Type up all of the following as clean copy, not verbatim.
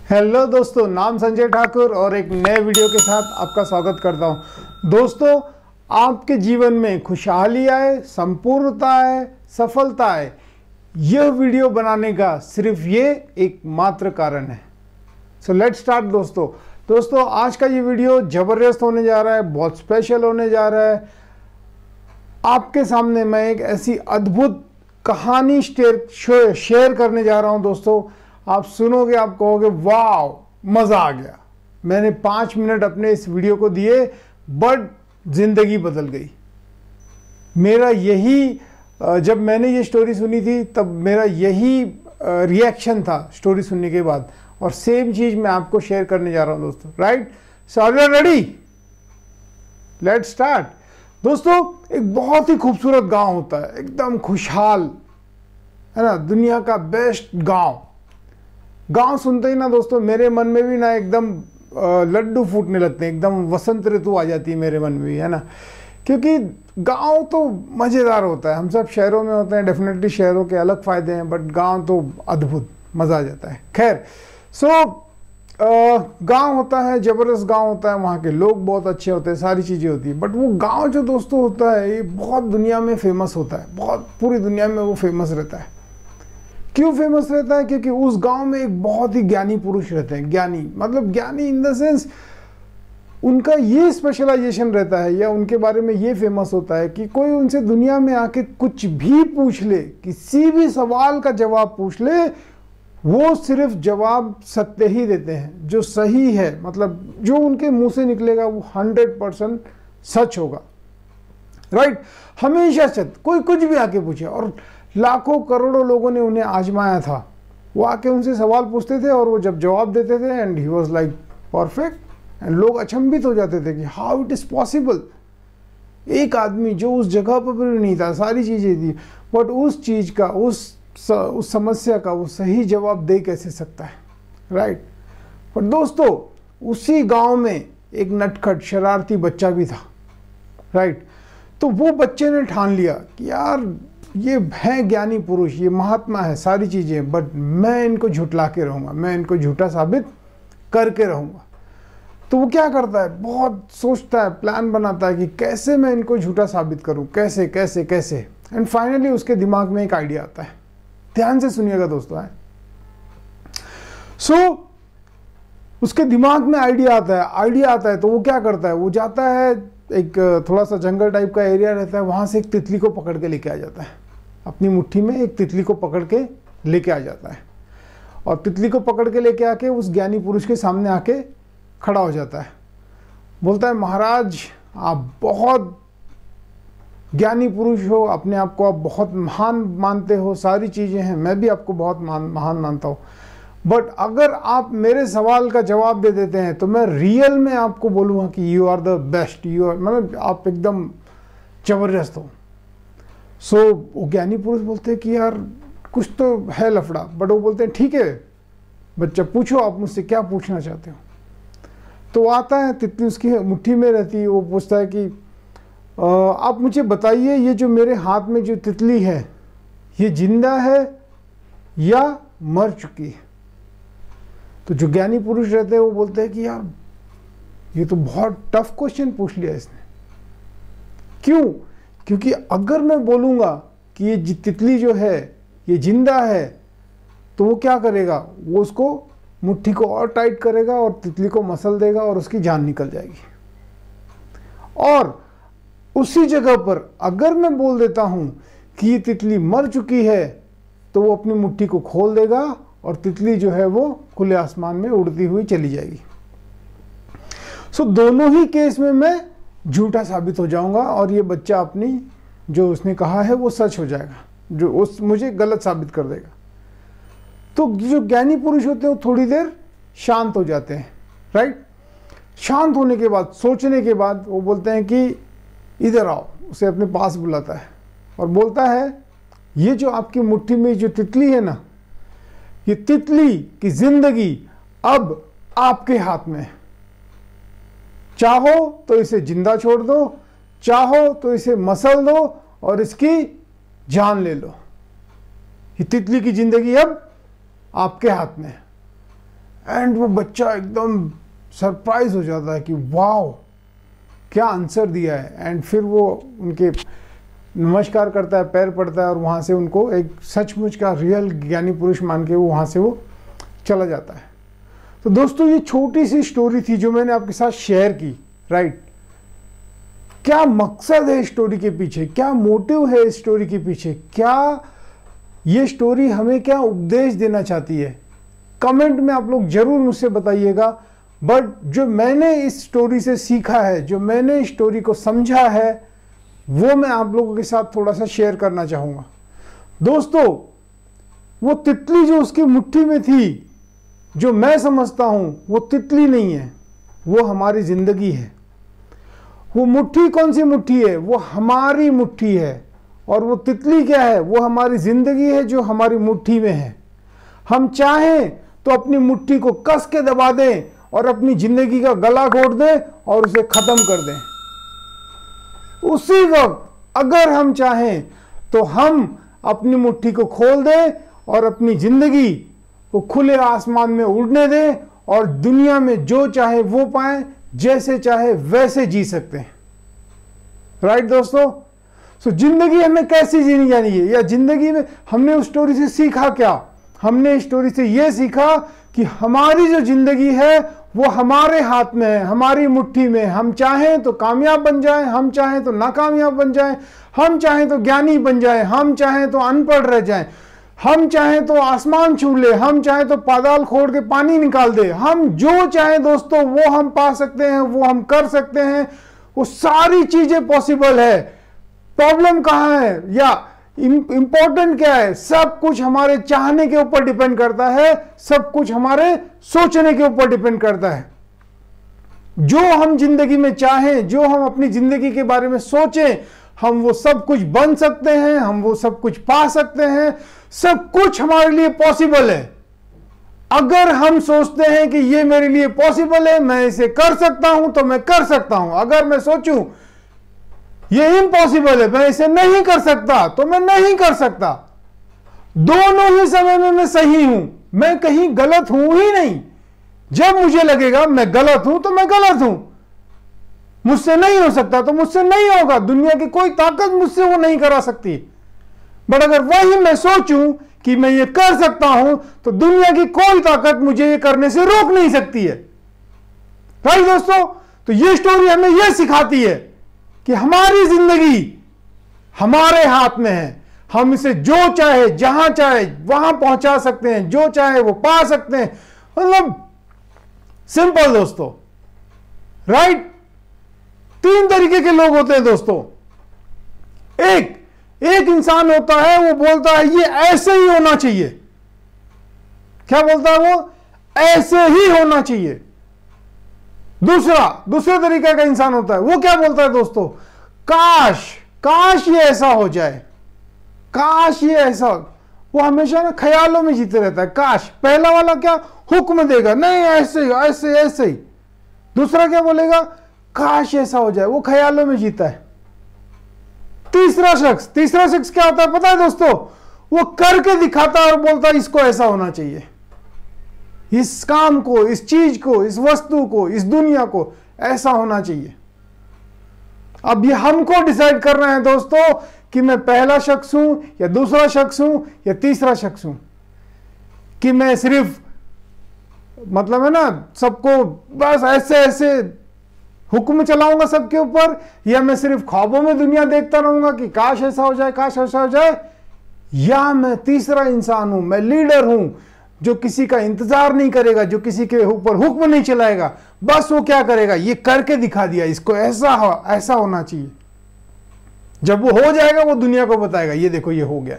Hello दोस्तों, नाम संजय ठाकुर और एक नए वीडियो के साथ आपका स्वागत करता हूं। दोस्तों, आपके जीवन में खुशहाली आए, संपूर्णता आए, सफलता आए, यह वीडियो बनाने का सिर्फ ये एकमात्र कारण है। सो लेट्स स्टार्ट दोस्तों, आज का ये वीडियो जबरदस्त होने जा रहा है, बहुत स्पेशल होने जा रहा है। आपके सामने मैं एक ऐसी अद्भुत कहानी शेयर करने जा रहा हूं दोस्तों। आप सुनोगे, आप कहोगे वाव, मजा आ गया। मैंने 5 मिनट अपने इस वीडियो को दिए, बट जिंदगी बदल गई। मेरा यही जब मैंने ये स्टोरी सुनी थी तब मेरा यही रिएक्शन था स्टोरी सुनने के बाद, और सेम चीज मैं आपको शेयर करने जा रहा हूं दोस्तों। Right, so are you ready? Let's start. दोस्तों, एक बहुत ही खूबसूरत गांव होता है, एकदम खुशहाल, है ना, दुनिया का बेस्ट गांव। गांव सुनते ही ना दोस्तों मेरे मन में भी ना एकदम लड्डू फूटने लगते हैं, एकदम वसंत ऋतु आ जाती है मेरे मन में भी, है ना। क्योंकि गांव तो मज़ेदार होता है। हम सब शहरों में होते हैं, डेफिनेटली शहरों के अलग फ़ायदे हैं, बट गांव तो अद्भुत, मज़ा आ जाता है। खैर, गांव होता है, ज़बरदस्त गांव होता है, वहाँ के लोग बहुत अच्छे होते हैं, सारी चीज़ें होती है। बट वो गांव जो दोस्तों होता है, ये बहुत दुनिया में फेमस होता है, बहुत पूरी दुनिया में वो फेमस रहता है। क्यों फेमस रहता है? क्योंकि उस गांव में एक बहुत ही ज्ञानी पुरुष रहते हैं। ज्ञानी मतलब ज्ञानी इन द सेंस, उनका ये स्पेशलाइजेशन रहता है, या उनके बारे में ये फेमस होता है कि कोई उनसे दुनिया में आके कुछ भी पूछ ले, किसी भी सवाल का जवाब पूछ ले, वो सिर्फ जवाब सत्य ही देते हैं, जो सही है, मतलब जो उनके मुंह से निकलेगा वो 100% सच होगा। राइट, हमेशा सत्य। कोई कुछ भी आके पूछे, और लाखों करोड़ों लोगों ने उन्हें आजमाया था। वो आके उनसे सवाल पूछते थे और वो जब जवाब देते थे, and he was like perfect, and लोग अचंभित हो जाते थे कि हाउ इट इज पॉसिबल। एक आदमी जो उस जगह पर भी नहीं था, सारी चीजें थी, बट उस चीज का, उस समस्या का वो सही जवाब दे कैसे सकता है। राइट, पर दोस्तों उसी गांव में एक नटखट शरारती बच्चा भी था। राइट, तो वो बच्चे ने ठान लिया कि यार ये है ज्ञानी पुरुष, ये महात्मा है, सारी चीज़ें, बट मैं इनको झुटला के रहूँगा, मैं इनको झूठा साबित करके रहूँगा। तो वो क्या करता है, बहुत सोचता है, प्लान बनाता है कि कैसे मैं इनको झूठा साबित करूँ, कैसे कैसे कैसे। एंड फाइनली उसके दिमाग में एक आइडिया आता है। ध्यान से सुनिएगा दोस्तों। है उसके दिमाग में आइडिया आता है, तो वो क्या करता है, वो जाता है, एक थोड़ा सा जंगल टाइप का एरिया रहता है, वहाँ से एक तितली को पकड़ के लेके आ जाता है। अपनी मुट्ठी में एक तितली को पकड़ के लेके आ जाता है, और तितली को पकड़ के लेके आके उस ज्ञानी पुरुष के सामने आके खड़ा हो जाता है। बोलता है, महाराज आप बहुत ज्ञानी पुरुष हो, अपने आप को आप बहुत महान मानते हो, सारी चीज़ें हैं, मैं भी आपको बहुत महान मानता हूँ, बट अगर आप मेरे सवाल का जवाब दे देते हैं तो मैं रियल में आपको बोलूँगा कि you are the best, you are, मतलब आप एकदम जबरदस्त हो। वो ज्ञानी पुरुष बोलते हैं कि यार कुछ तो है लफड़ा, बट वो बोलते हैं ठीक है बच्चा, पूछो आप मुझसे क्या पूछना चाहते हो। तो आता है, तितली उसकी मुट्ठी में रहती है, वो पूछता है कि आप मुझे बताइए, ये जो मेरे हाथ में जो तितली है, ये जिंदा है या मर चुकी है? तो जो ज्ञानी पुरुष रहते हैं वो बोलते हैं कि यार ये तो बहुत टफ क्वेश्चन पूछ लिया इसने। क्यों? क्योंकि अगर मैं बोलूँगा कि ये तितली जो है ये जिंदा है, तो वो क्या करेगा, वो उसको मुट्ठी को और टाइट करेगा और तितली को मसल देगा और उसकी जान निकल जाएगी। और उसी जगह पर अगर मैं बोल देता हूँ कि ये तितली मर चुकी है, तो वो अपनी मुट्ठी को खोल देगा और तितली जो है वो खुले आसमान में उड़ती हुई चली जाएगी। दोनों ही केस में मैं झूठा साबित हो जाऊंगा, और ये बच्चा अपनी जो उसने कहा है वो सच हो जाएगा, जो मुझे गलत साबित कर देगा। तो जो ज्ञानी पुरुष होते हैं वो थोड़ी देर शांत हो जाते हैं। राइट, शांत होने के बाद, सोचने के बाद वो बोलते हैं कि इधर आओ। उसे अपने पास बुलाता है और बोलता है, ये जो आपकी मुट्ठी में जो तितली है ना, ये तितली की जिंदगी अब आपके हाथ में है। चाहो तो इसे जिंदा छोड़ दो, चाहो तो इसे मसल दो और इसकी जान ले लो। ये तितली की जिंदगी अब आपके हाथ में है। एंड वो बच्चा एकदम सरप्राइज हो जाता है कि वाओ क्या आंसर दिया है। एंड फिर वो उनके नमस्कार करता है, पैर पड़ता है और वहाँ से उनको एक सचमुच का रियल ज्ञानी पुरुष मान के वो वहाँ से वो चला जाता है। तो दोस्तों ये छोटी सी स्टोरी थी जो मैंने आपके साथ शेयर की, राइट। क्या मकसद है इस स्टोरी के पीछे, क्या मोटिव है इस स्टोरी के पीछे, क्या ये स्टोरी हमें क्या उपदेश देना चाहती है, कमेंट में आप लोग जरूर मुझसे बताइएगा। बट जो मैंने इस स्टोरी से सीखा है, जो मैंने इस स्टोरी को समझा है, वो मैं आप लोगों के साथ थोड़ा सा शेयर करना चाहूंगा। दोस्तों वो तितली जो उसकी मुट्ठी में थी, जो मैं समझता हूं वो तितली नहीं है, वो हमारी जिंदगी है। वो मुट्ठी कौन सी मुट्ठी है, वो हमारी मुट्ठी है। और वो तितली क्या है, वो हमारी जिंदगी है जो हमारी मुट्ठी में है। हम चाहें तो अपनी मुट्ठी को कस के दबा दें और अपनी जिंदगी का गला घोट दें और उसे खत्म कर दें। उसी वक्त अगर हम चाहें तो हम अपनी मुट्ठी को खोल दें और अपनी जिंदगी को खुले आसमान में उड़ने दें और दुनिया में जो चाहे वो पाएं, जैसे चाहे वैसे जी सकते हैं, राइट दोस्तों। सो जिंदगी हमें कैसी जीनी जानी है, या जिंदगी में हमने उस स्टोरी से सीखा क्या? हमने इस स्टोरी से यह सीखा कि हमारी जो जिंदगी है वो हमारे हाथ में है, हमारी मुट्ठी में। हम चाहें तो कामयाब बन जाएं, हम चाहें तो नाकामयाब बन जाएं, हम चाहें तो ज्ञानी बन जाएं, हम चाहें तो अनपढ़ रह जाएं, हम चाहें तो आसमान छू ले, हम चाहें तो पाताल खोद के पानी निकाल दे। हम जो चाहें दोस्तों वो हम पा सकते हैं, वो हम कर सकते हैं। वो सारी चीजें पॉसिबल है। प्रॉब्लम कहाँ है या इंपॉर्टेंट क्या है? सब कुछ हमारे चाहने के ऊपर डिपेंड करता है, सब कुछ हमारे सोचने के ऊपर डिपेंड करता है। जो हम जिंदगी में चाहें, जो हम अपनी जिंदगी के बारे में सोचें, हम वो सब कुछ बन सकते हैं, हम वो सब कुछ पा सकते हैं। सब कुछ हमारे लिए पॉसिबल है। अगर हम सोचते हैं कि ये मेरे लिए पॉसिबल है, मैं इसे कर सकता हूं, तो मैं कर सकता हूं। अगर मैं सोचूं ये इम्पॉसिबल है, मैं इसे नहीं कर सकता, तो मैं नहीं कर सकता। दोनों ही समय में मैं सही हूं, मैं कहीं गलत हूं ही नहीं। जब मुझे लगेगा मैं गलत हूं तो मैं गलत हूं, मुझसे नहीं हो सकता तो मुझसे नहीं होगा। दुनिया की कोई ताकत मुझसे वो नहीं करा सकती। बट अगर वही मैं सोचूं कि मैं ये कर सकता हूं, तो दुनिया की कोई ताकत मुझे ये करने से रोक नहीं सकती है, राइट दोस्तों। तो ये स्टोरी हमें यह सिखाती है कि हमारी जिंदगी हमारे हाथ में है। हम इसे जो चाहे जहां चाहे वहां पहुंचा सकते हैं, जो चाहे वो पा सकते हैं। मतलब सिंपल दोस्तों, राइट। तीन तरीके के लोग होते हैं दोस्तों। एक इंसान होता है, वो बोलता है ये ऐसे ही होना चाहिए। क्या बोलता है वो? ऐसे ही होना चाहिए। दूसरे तरीके का इंसान होता है, वो क्या बोलता है दोस्तों? काश ये ऐसा हो जाए, काश ये ऐसा। वो हमेशा ना ख्यालों में जीते रहता है। काश। पहला वाला क्या हुक्म देगा, नहीं ऐसे ऐसे ऐसे ही। दूसरा क्या बोलेगा? काश ऐसा हो जाए, वो ख्यालों में जीता है। तीसरा शख्स क्या होता है पता है दोस्तों? वो करके दिखाता है और बोलता है इसको ऐसा होना चाहिए, इस काम को, इस चीज को, इस वस्तु को, इस दुनिया को ऐसा होना चाहिए। अब ये हमको डिसाइड करना है दोस्तों कि मैं पहला शख्स हूं या दूसरा शख्स हूं या तीसरा शख्स हूं। कि मैं सिर्फ मतलब है ना सबको बस ऐसे ऐसे हुक्म चलाऊंगा सबके ऊपर, या मैं सिर्फ ख्वाबों में दुनिया देखता रहूंगा कि काश ऐसा हो जाए, काश ऐसा हो जाए। या मैं तीसरा इंसान हूं, मैं लीडर हूं जो किसी का इंतजार नहीं करेगा, जो किसी के ऊपर हुक्म नहीं चलाएगा। बस वो क्या करेगा? ये करके दिखा दिया, इसको ऐसा होना चाहिए। जब वो हो जाएगा वो दुनिया को बताएगा ये देखो ये हो गया,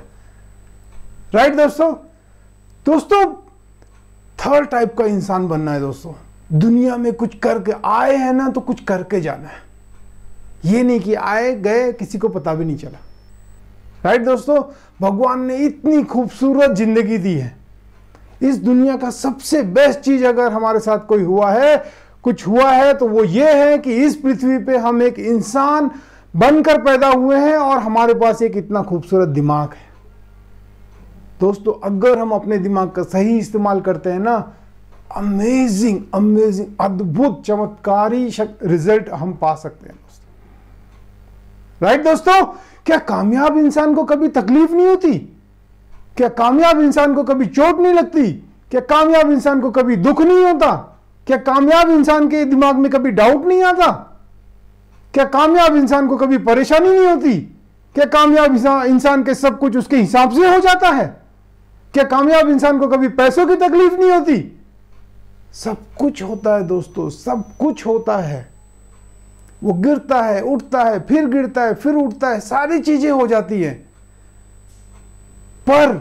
राइट दोस्तों। थर्ड टाइप का इंसान बनना है दोस्तों। दुनिया में कुछ करके आए हैं ना, तो कुछ करके जाना है। ये नहीं कि आए गए किसी को पता भी नहीं चला, राइट दोस्तों। भगवान ने इतनी खूबसूरत जिंदगी दी है। इस दुनिया का सबसे बेस्ट चीज अगर हमारे साथ कोई हुआ है, कुछ हुआ है, तो वो ये है कि इस पृथ्वी पे हम एक इंसान बनकर पैदा हुए हैं और हमारे पास एक इतना खूबसूरत दिमाग है। दोस्तों अगर हम अपने दिमाग का सही इस्तेमाल करते हैं ना, अमेजिंग अमेजिंग अद्भुत चमत्कारी रिजल्ट हम पा सकते हैं दोस्तों। राइट दोस्तों, क्या कामयाब इंसान को कभी तकलीफ नहीं होती? क्या कामयाब इंसान को कभी चोट नहीं लगती? क्या कामयाब इंसान को कभी दुख नहीं होता? क्या कामयाब इंसान के दिमाग में कभी डाउट नहीं आता? क्या कामयाब इंसान को कभी परेशानी नहीं होती? क्या कामयाब इंसान के सब कुछ उसके हिसाब से हो जाता है? क्या कामयाब इंसान को कभी पैसों की तकलीफ नहीं होती? सब कुछ होता है दोस्तों, सब कुछ होता है। वो गिरता है, उठता है, फिर गिरता है, फिर उठता है, सारी चीजें हो जाती हैं, पर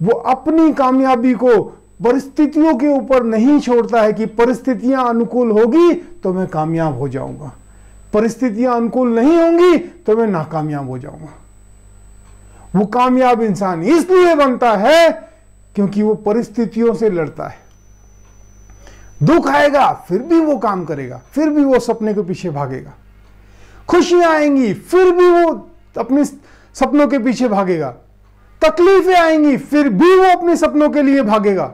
वो अपनी कामयाबी को परिस्थितियों के ऊपर नहीं छोड़ता है कि परिस्थितियां अनुकूल होगी तो मैं कामयाब हो जाऊंगा, परिस्थितियां अनुकूल नहीं होंगी तो मैं नाकामयाब हो जाऊंगा। वो कामयाब इंसान इसलिए बनता है क्योंकि वो परिस्थितियों से लड़ता है। दुख आएगा फिर भी वो काम करेगा, फिर भी वो सपने के पीछे भागेगा। खुशियां आएंगी फिर भी वो अपने सपनों के पीछे भागेगा। तकलीफें आएंगी फिर भी वो अपने सपनों के लिए भागेगा।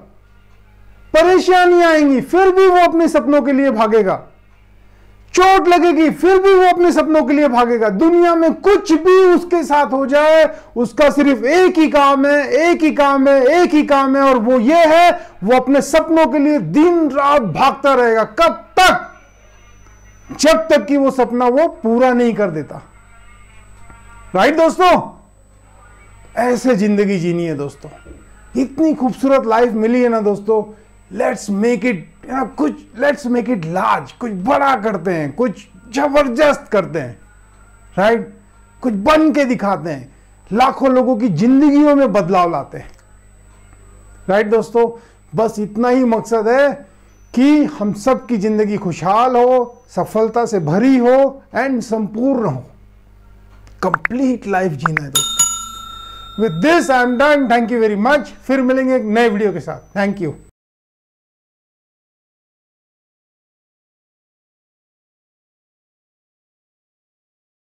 परेशानियां आएंगी फिर भी वो अपने सपनों के लिए भागेगा। चोट लगेगी फिर भी वो अपने सपनों के लिए भागेगा। दुनिया में कुछ भी उसके साथ हो जाए, उसका सिर्फ एक ही काम है, एक ही काम है, एक ही काम है, और वो ये है, वो अपने सपनों के लिए दिन रात भागता रहेगा। कब तक? जब तक कि वो सपना वो पूरा नहीं कर देता। राइट दोस्तों, ऐसे जिंदगी जीनी है दोस्तों। इतनी खूबसूरत लाइफ मिली है ना दोस्तों, let's make it let's make it large. कुछ बड़ा करते हैं, कुछ जबरदस्त करते हैं, राइट? कुछ बन के दिखाते हैं, लाखों लोगों की जिंदगियों में बदलाव लाते हैं। राइट दोस्तों, बस इतना ही मकसद है कि हम सब की जिंदगी खुशहाल हो, सफलता से भरी हो एंड संपूर्ण हो। कंप्लीट लाइफ जीना है दोस्तों। With this I am done. Thank you very much. फिर मिलेंगे एक नए वीडियो के साथ। Thank you.